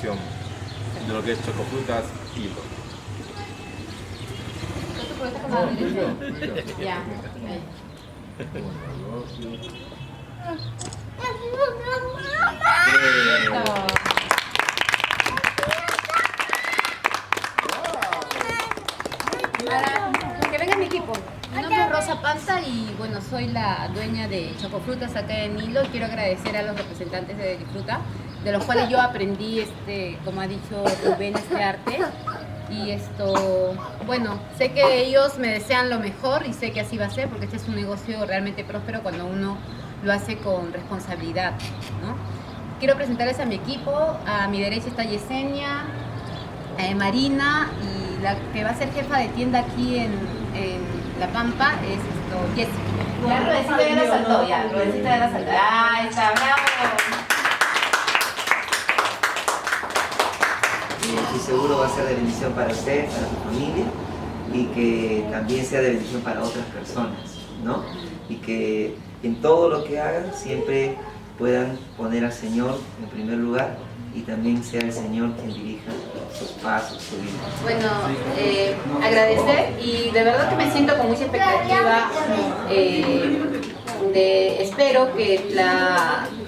presentación de lo que es Chocofrutas Hilo. Ya. Que venga mi equipo. Mi nombre es Rosa Panza y bueno, soy la dueña de Chocofrutas acá en Hilo. Quiero agradecer a los representantes de Disfruta, de los cuales yo aprendí, como ha dicho Rubén, este arte. Y bueno, sé que ellos me desean lo mejor y sé que así va a ser porque este es un negocio realmente próspero cuando uno lo hace con responsabilidad, ¿no? Quiero presentarles a mi equipo. A mi derecha está Yesenia, Marina, y la que va a ser jefa de tienda aquí en La Pampa es Jessica. Ya Ruedecita ya la saltó, Ruedecita ya la saltó. ¡Ahí está, bravo! Y estoy seguro va a ser de bendición para usted, para su familia, y que también sea de bendición para otras personas, ¿no? Y que en todo lo que hagan siempre puedan poner al Señor en primer lugar y también sea el Señor quien dirija sus pasos, su vida. Bueno, agradecer y de verdad que me siento con mucha expectativa. Espero que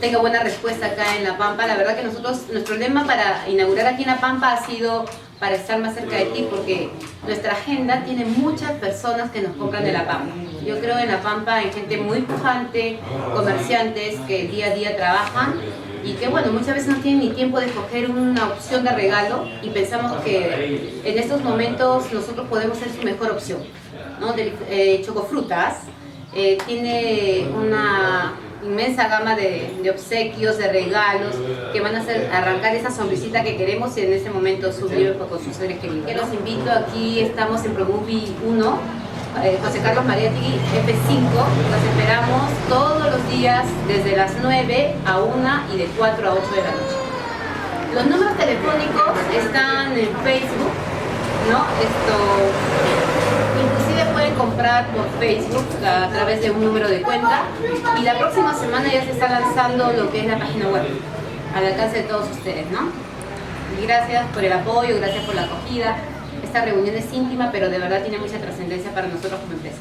tenga buena respuesta acá en La Pampa. La verdad que nuestro lema para inaugurar aquí en La Pampa ha sido para estar más cerca de ti, porque nuestra agenda tiene muchas personas que nos compran de La Pampa. Yo creo en La Pampa hay gente muy pujante, comerciantes que día a día trabajan y que bueno, muchas veces no tienen ni tiempo de escoger una opción de regalo y pensamos que en estos momentos nosotros podemos ser su mejor opción, ¿no? Chocofrutas tiene una inmensa gama de obsequios, de regalos que van a hacer arrancar esa sonrisita que queremos y en ese momento subir con sus seres queridos. Los invito, aquí estamos en Promovie 1, José Carlos Mariátegui, F5. Los esperamos todos los días desde las 9 a 1 y de 4 a 8 de la noche. Los números telefónicos están en Facebook, ¿no? Inclusive pueden comprar por Facebook a través de un número de cuenta y la próxima semana ya se está lanzando lo que es la página web al alcance de todos ustedes, ¿no? Y gracias por el apoyo, gracias por la acogida. Esta reunión es íntima, pero de verdad tiene mucha trascendencia para nosotros como empresa.